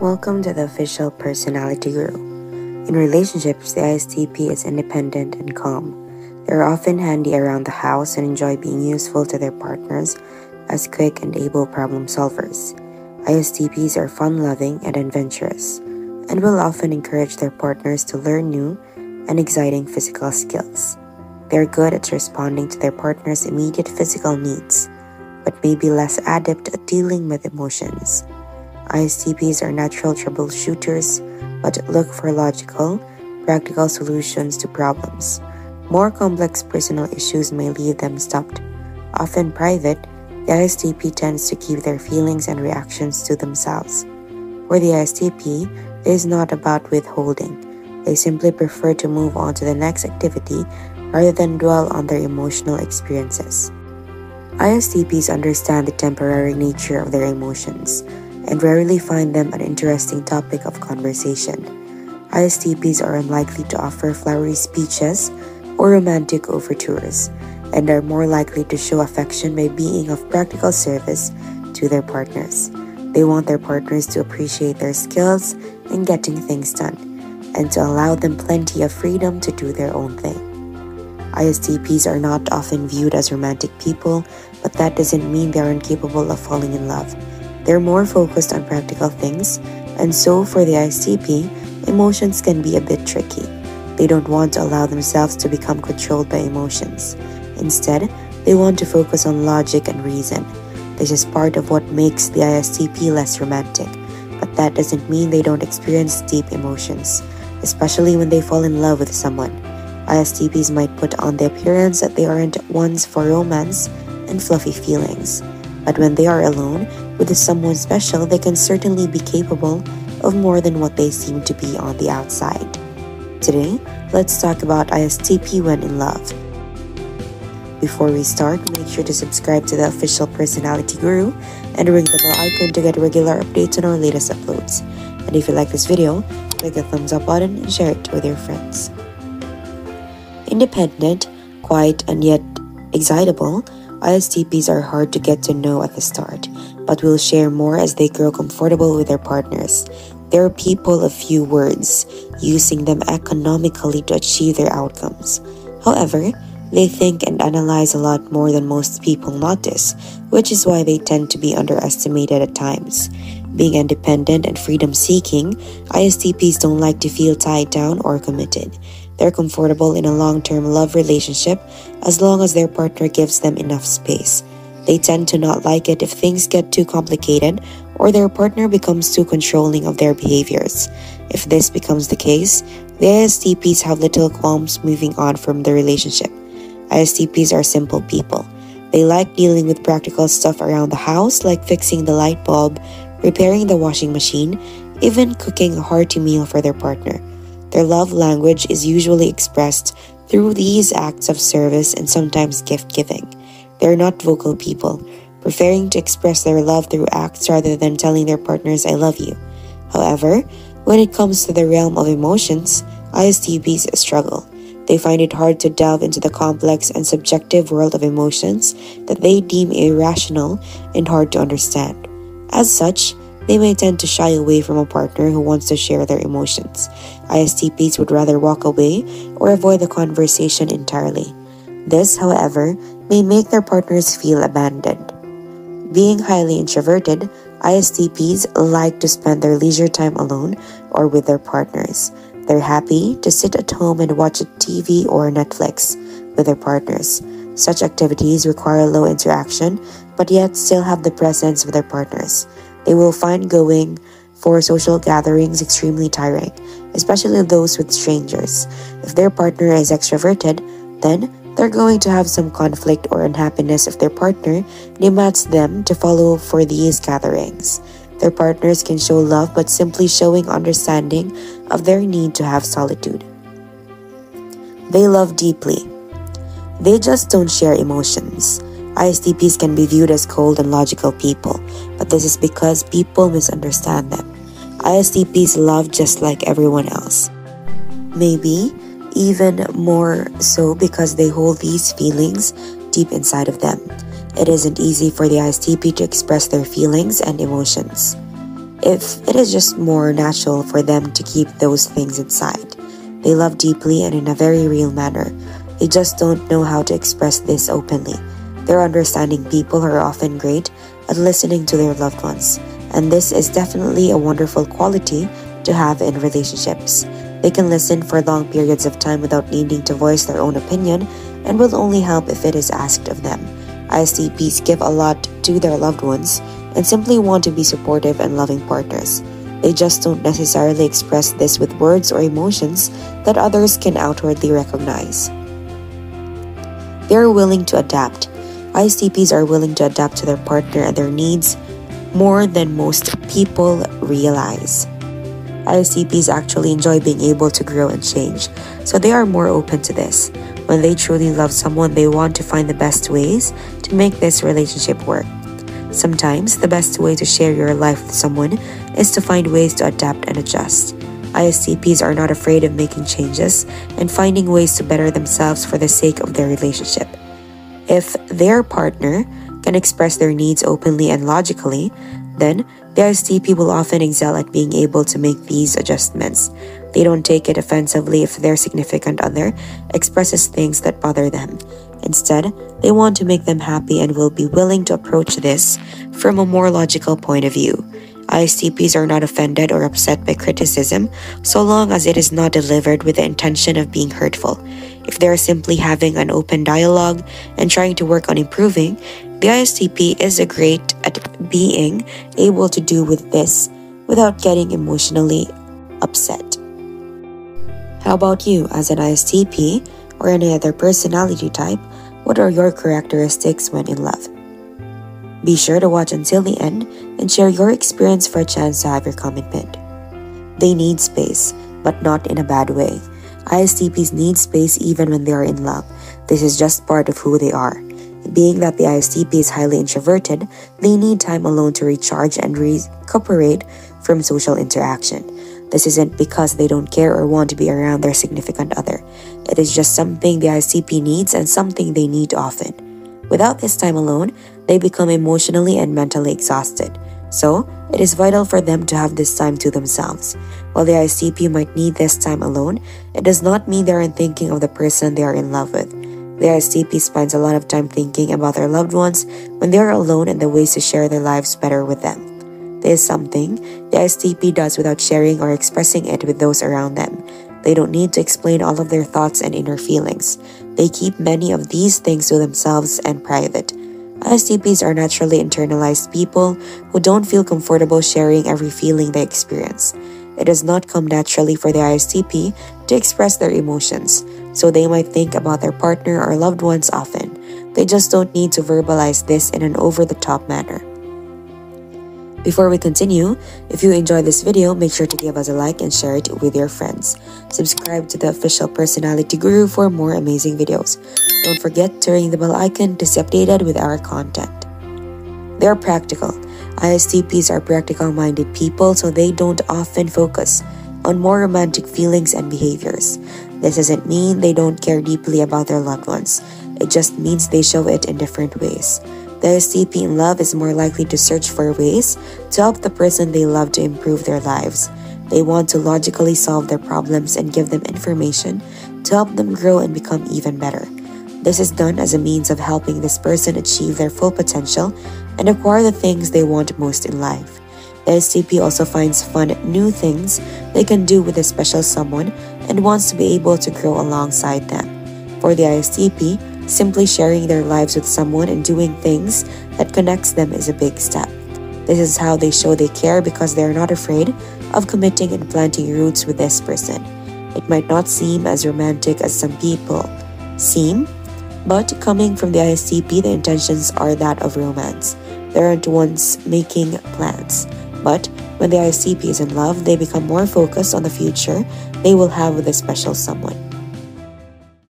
Welcome to the official Personality Guru. In relationships, the ISTP is independent and calm. They are often handy around the house and enjoy being useful to their partners as quick and able problem solvers. ISTPs are fun-loving and adventurous, and will often encourage their partners to learn new and exciting physical skills. They are good at responding to their partner's immediate physical needs, but may be less adept at dealing with emotions. ISTPs are natural troubleshooters, but look for logical, practical solutions to problems. More complex personal issues may leave them stumped. Often private, the ISTP tends to keep their feelings and reactions to themselves. For the ISTP, it is not about withholding. They simply prefer to move on to the next activity rather than dwell on their emotional experiences. ISTPs understand the temporary nature of their emotions and rarely find them an interesting topic of conversation. ISTPs are unlikely to offer flowery speeches or romantic overtures, and are more likely to show affection by being of practical service to their partners. They want their partners to appreciate their skills in getting things done, and to allow them plenty of freedom to do their own thing. ISTPs are not often viewed as romantic people, but that doesn't mean they are incapable of falling in love. They're more focused on practical things, and so for the ISTP, emotions can be a bit tricky. They don't want to allow themselves to become controlled by emotions. Instead, they want to focus on logic and reason. This is part of what makes the ISTP less romantic, but that doesn't mean they don't experience deep emotions, especially when they fall in love with someone. ISTPs might put on the appearance that they aren't ones for romance and fluffy feelings, but when they are alone with someone special, they can certainly be capable of more than what they seem to be on the outside. Today, let's talk about ISTP when in love. Before we start, make sure to subscribe to the official Personality Guru and ring the bell icon to get regular updates on our latest uploads. And if you like this video, click the thumbs up button and share it with your friends. Independent, quiet, and yet excitable, ISTPs are hard to get to know at the start, but will share more as they grow comfortable with their partners. They are people of few words, using them economically to achieve their outcomes. However, they think and analyze a lot more than most people notice, which is why they tend to be underestimated at times. Being independent and freedom-seeking, ISTPs don't like to feel tied down or committed. They're comfortable in a long-term love relationship as long as their partner gives them enough space. They tend to not like it if things get too complicated or their partner becomes too controlling of their behaviors. If this becomes the case, the ISTPs have little qualms moving on from the relationship. ISTPs are simple people. They like dealing with practical stuff around the house, like fixing the light bulb, repairing the washing machine, even cooking a hearty meal for their partner. Their love language is usually expressed through these acts of service and sometimes gift-giving. They are not vocal people, preferring to express their love through acts rather than telling their partners, "I love you." However, when it comes to the realm of emotions, ISTPs struggle. They find it hard to delve into the complex and subjective world of emotions that they deem irrational and hard to understand. As such, they may tend to shy away from a partner who wants to share their emotions. ISTPs would rather walk away or avoid the conversation entirely. This, however, may make their partners feel abandoned. Being highly introverted, ISTPs like to spend their leisure time alone or with their partners. They're happy to sit at home and watch a TV or Netflix with their partners. Such activities require low interaction, but yet still have the presence of their partners. They will find going for social gatherings extremely tiring, especially those with strangers. If their partner is extroverted, then they're going to have some conflict or unhappiness if their partner demands them to follow for these gatherings. Their partners can show love, but simply showing understanding of their need to have solitude. They love deeply. They just don't share emotions. ISTPs can be viewed as cold and logical people, but this is because people misunderstand them. ISTPs love just like everyone else. Maybe even more so because they hold these feelings deep inside of them. It isn't easy for the ISTP to express their feelings and emotions. if it is just more natural for them to keep those things inside. They love deeply and in a very real manner. They just don't know how to express this openly. Their understanding people are often great at listening to their loved ones, and this is definitely a wonderful quality to have in relationships. They can listen for long periods of time without needing to voice their own opinion and will only help if it is asked of them. ISTPs give a lot to their loved ones and simply want to be supportive and loving partners. They just don't necessarily express this with words or emotions that others can outwardly recognize. They are willing to adapt. ISTPs are willing to adapt to their partner and their needs more than most people realize. ISTPs actually enjoy being able to grow and change, so they are more open to this. When they truly love someone, they want to find the best ways to make this relationship work. Sometimes, the best way to share your life with someone is to find ways to adapt and adjust. ISTPs are not afraid of making changes and finding ways to better themselves for the sake of their relationship. If their partner can express their needs openly and logically, then the ISTP will often excel at being able to make these adjustments. They don't take it offensively if their significant other expresses things that bother them. Instead, they want to make them happy and will be willing to approach this from a more logical point of view. ISTPs are not offended or upset by criticism so long as it is not delivered with the intention of being hurtful. If they are simply having an open dialogue and trying to work on improving, the ISTP is great at being able to do with this without getting emotionally upset. How about you as an ISTP or any other personality type? What are your characteristics when in love? Be sure to watch until the end and share your experience for a chance to have your comment pinned. They need space, but not in a bad way. ISTPs need space even when they are in love. This is just part of who they are. Being that the ISTP is highly introverted, they need time alone to recharge and recuperate from social interaction. This isn't because they don't care or want to be around their significant other. It is just something the ISTP needs and something they need often. Without this time alone, they become emotionally and mentally exhausted. So, it is vital for them to have this time to themselves. While the ISTP might need this time alone, it does not mean they aren't thinking of the person they are in love with. The ISTP spends a lot of time thinking about their loved ones when they are alone and the ways to share their lives better with them. This is something the ISTP does without sharing or expressing it with those around them. They don't need to explain all of their thoughts and inner feelings. They keep many of these things to themselves and private. ISTPs are naturally internalized people who don't feel comfortable sharing every feeling they experience. It does not come naturally for the ISTP to express their emotions, so they might think about their partner or loved ones often. They just don't need to verbalize this in an over-the-top manner. Before we continue, if you enjoyed this video, make sure to give us a like and share it with your friends. Subscribe to the official Personality Guru for more amazing videos. Don't forget to ring the bell icon to stay updated with our content. They are practical. ISTPs are practical-minded people, so they don't often focus on more romantic feelings and behaviors. This doesn't mean they don't care deeply about their loved ones. It just means they show it in different ways. The ISTP in love is more likely to search for ways to help the person they love to improve their lives. They want to logically solve their problems and give them information to help them grow and become even better. This is done as a means of helping this person achieve their full potential and acquire the things they want most in life. The ISTP also finds fun new things they can do with a special someone and wants to be able to grow alongside them. For the ISTP, simply sharing their lives with someone and doing things that connects them is a big step. This is how they show they care because they are not afraid of committing and planting roots with this person. It might not seem as romantic as some people seem, but coming from the ISTP, the intentions are that of romance. They aren't ones making plans. But when the ISTP is in love, they become more focused on the future they will have with a special someone.